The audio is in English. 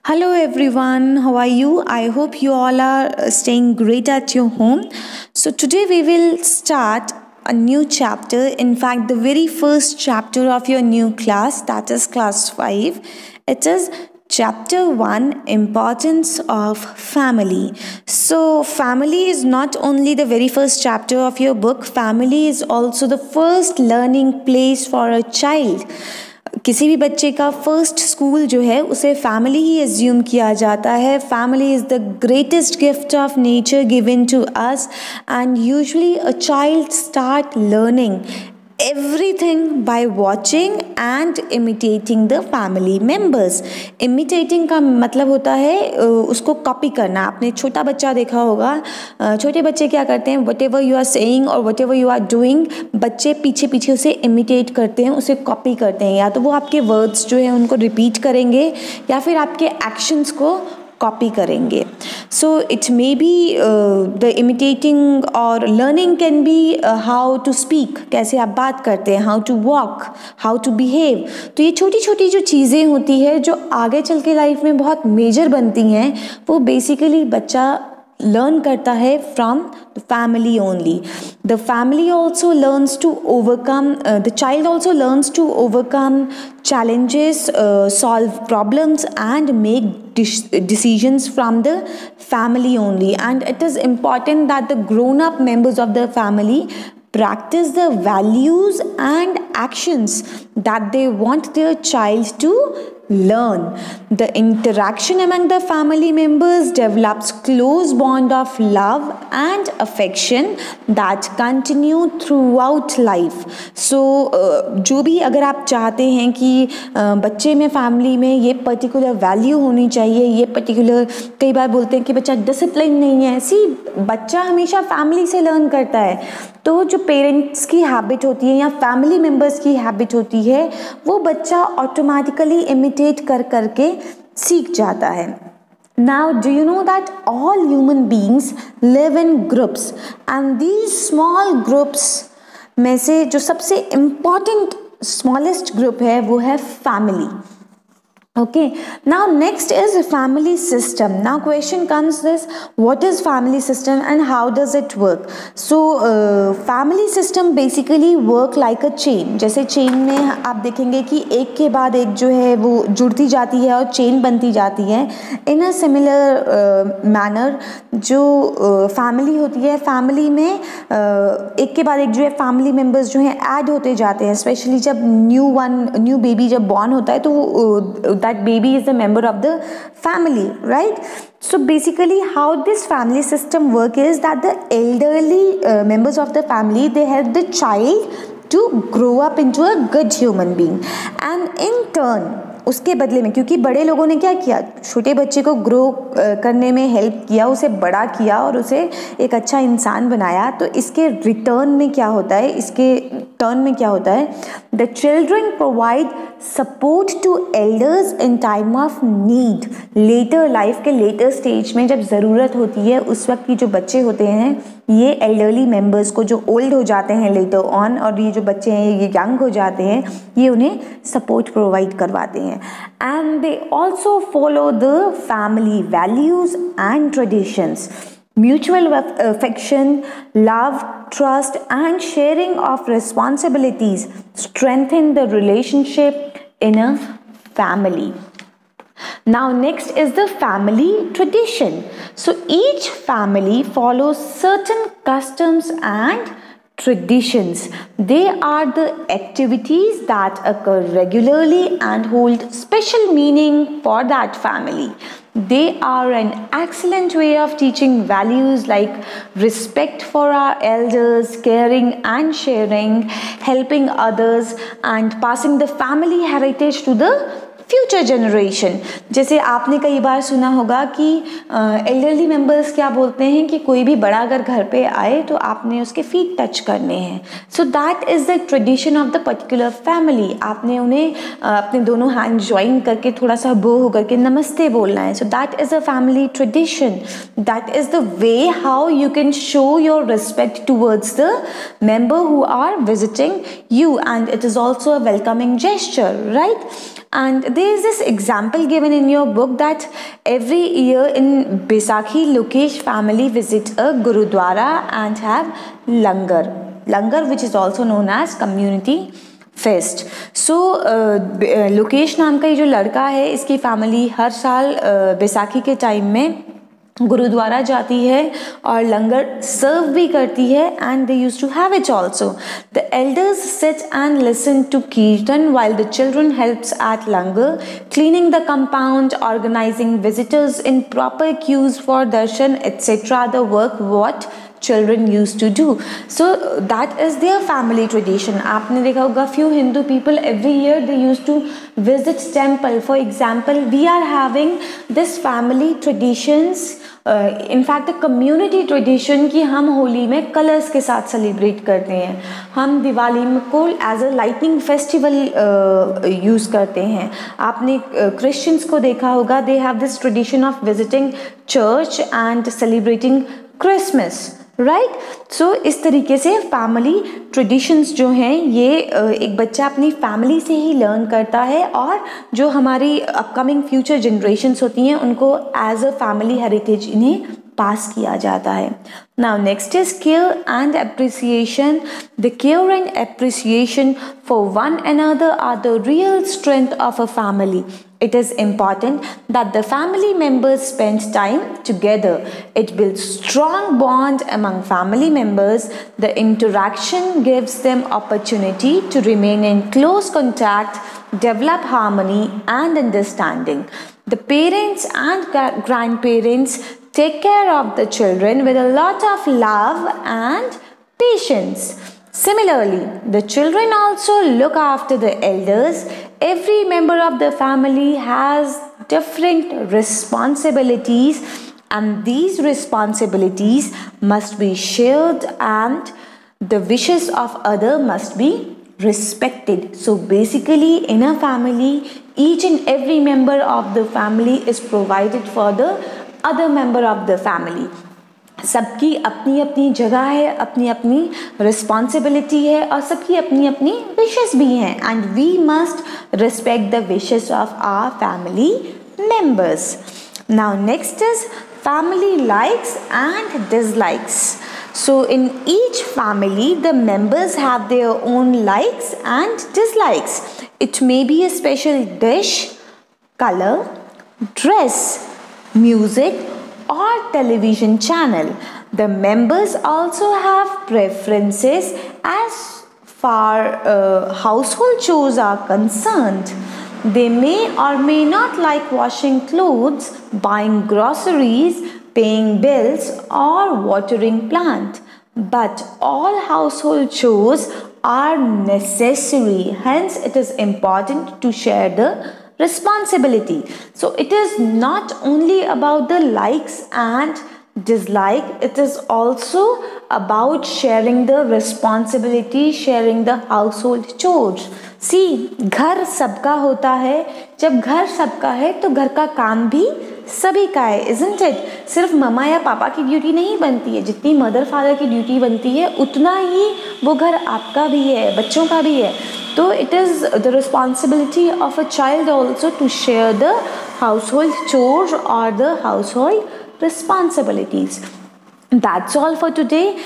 Hello everyone, how are you? I hope you all are staying great at your home. So, today we will start a new chapter. In fact, the very first chapter of your new class, that is class 5. It is chapter 1, Importance of Family. So, family is not only the very first chapter of your book, family is also the first learning place for a child. किसी भी बच्चे का first school जो है उसे family ही assume किया जाता है. Family is the greatest gift of nature given to us and usually a child start learning everything by watching and imitating the family members. Imitating का मतलब होता है उसको कॉपी करना. आपने छोटा बच्चा देखा होगा, छोटे बच्चे क्या करते हैं, whatever you are saying और whatever you are doing, बच्चे पीछे पीछे उसे इमिटेट करते हैं, उसे कॉपी करते हैं. या तो वो आपके वर्ड्स जो है उनको रिपीट करेंगे या फिर आपके एक्शंस को कॉपी करेंगे. So it may be the imitating और learning can be how to speak, कैसे आप बात करते हैं, how to walk, how to behave. तो ये छोटी छोटी जो चीज़ें होती है जो आगे चल के लाइफ में बहुत मेजर बनती हैं, वो बेसिकली बच्चा लर्न करता है from the family only. The family also learns to overcome, the child also learns to overcome challenges, solve problems and make decisions from the family only. And it is important that the grown up members of the family practice the values and actions that they want their child to learn. The interaction among the family members develops close bond of love and affection that continue throughout life. So जो भी अगर आप चाहते हैं कि बच्चे में, family में ये पर्टिकुलर वैल्यू होनी चाहिए, ये पर्टिकुलर, कई बार बोलते हैं कि बच्चा डिसिप्लिन नहीं है. बच्चा हमेशा फैमिली से लर्न करता है. तो जो पेरेंट्स की हैबिट होती है या फैमिली मेम्बर्स की हैबिट होती है वो बच्चा ऑटोमेटिकली इमिटेट कर करके सीख जाता है. Now, do you know that all human beings live in groups and these small groups में से जो सबसे इम्पॉर्टेंट स्मॉलेस्ट ग्रुप है वो है family. Okay, now next is family system. Now question comes this, what is family system and how does it work? So family system basically work like a chain. जैसे chain में आप देखेंगे कि एक के बाद एक जो है वो जुड़ती जाती है और chain बनती जाती है. In a similar manner जो family होती है, family में एक के बाद एक जो है family members जो हैं add होते जाते हैं. Especially जब new baby जब born होता है तो that baby is a member of the family, right? So basically how this family system work is that the elderly members of the family, they help the child to grow up into a good human being, and in turn उसके बदले में, क्योंकि बड़े लोगों ने क्या किया, छोटे बच्चे को ग्रो करने में हेल्प किया, उसे बड़ा किया और उसे एक अच्छा इंसान बनाया, तो इसके रिटर्न में क्या होता है, इसके टर्न में क्या होता है, the children provide support to elders in time of need. Later life के लेटर स्टेज में जब ज़रूरत होती है उस वक्त की जो बच्चे होते हैं, ये एल्डरली मेंबर्स को, जो ओल्ड हो जाते हैं लेटर ऑन, और ये जो बच्चे हैं ये यंग हो जाते हैं, ये उन्हें सपोर्ट प्रोवाइड करवाते हैं. And they also follow the family values and traditions. Mutual affection, love, trust and sharing of responsibilities strengthen the relationship in a family. Now next is the family tradition. So each family follows certain customs and traditions. They are the activities that occur regularly and hold special meaning for that family. They are an excellent way of teaching values like respect for our elders, caring and sharing, helping others and passing the family heritage to the future generation. जैसे आपने कई बार सुना होगा कि elderly members क्या बोलते हैं कि कोई भी बड़ा अगर घर पे आए तो आपने उसके फीट टच करने हैं. So that is the tradition of the particular family. आपने उन्हें अपने दोनों हैंड ज्वाइन करके थोड़ा सा बो होकर के नमस्ते बोलना है. So that is a family tradition. That is the way how you can show your respect towards the member who are visiting you, and it is also a welcoming gesture, right? And there is this example given in your book that every year in Baisakhi, Lokesh family visit a Gurudwara and have langar, which is also known as community fest. So Lokesh नाम का ये जो लड़का है, इसकी family हर साल बैसाखी के time में गुरुद्वारा जाती है और लंगर सर्व भी करती है, and they used to have it also. The elders sit and listen to kirtan while the children helps at langar, cleaning the compound, organizing visitors in proper queues for darshan, etc. The work what children used to do. So that is their family tradition. आपने देखा होगा few Hindu people every year they used to visit temple. For example, we are having this family traditions, in fact the community tradition कि हम होली में colours के साथ celebrate करते हैं, हम दिवाली में को as a lightning festival use करते हैं. आपने क्रिश्चियंस को देखा होगा, they have this tradition of visiting church and celebrating Christmas, right. So इस तरीके से फैमिली ट्रेडिशंस जो हैं ये एक बच्चा अपनी फैमिली से ही लर्न करता है, और जो हमारी अपकमिंग फ्यूचर जनरेशन्स होती हैं उनको एज अ फैमिली हेरिटेज इन्हें पास किया जाता है. Now next is care and appreciation. The care and appreciation for one another are the real strength of a family. It is important that the family members spend time together. It builds strong bond among family members. The interaction gives them opportunity to remain in close contact, develop harmony and understanding. The parents and grandparents take care of the children with a lot of love and patience. Similarly, the children also look after the elders. Every member of the family has different responsibilities, and these responsibilities must be shared, and the wishes of others must be respected. So basically in a family, each and every member of the family is provided for the other member of the family. सबकी अपनी अपनी जगह है, अपनी अपनी responsibility है, और सबकी अपनी अपनी विशेस भी हैं, and we must respect the wishes of our family members. Now next is family likes and dislikes. So in each family the members have their own likes and dislikes. It may be a special dish, color, dress, music or television channel. The members also have preferences as far household chores are concerned. They may or may not like washing clothes, buying groceries, paying bills or watering plant. But all household chores are necessary. Hence it is important to share the responsibility. So it is not only about the likes and dislike, it is also about sharing the responsibility, sharing the household chores. See, घर सबका होता है. जब घर सबका है तो घर का काम भी सभी का है, isn't it? सिर्फ मम्मा या पापा की ड्यूटी नहीं बनती है. जितनी मदर फादर की ड्यूटी बनती है उतना ही वो घर आपका भी है, बच्चों का भी है. तो it is the responsibility of a child also to share the household chores or the household responsibilities. That's all for today.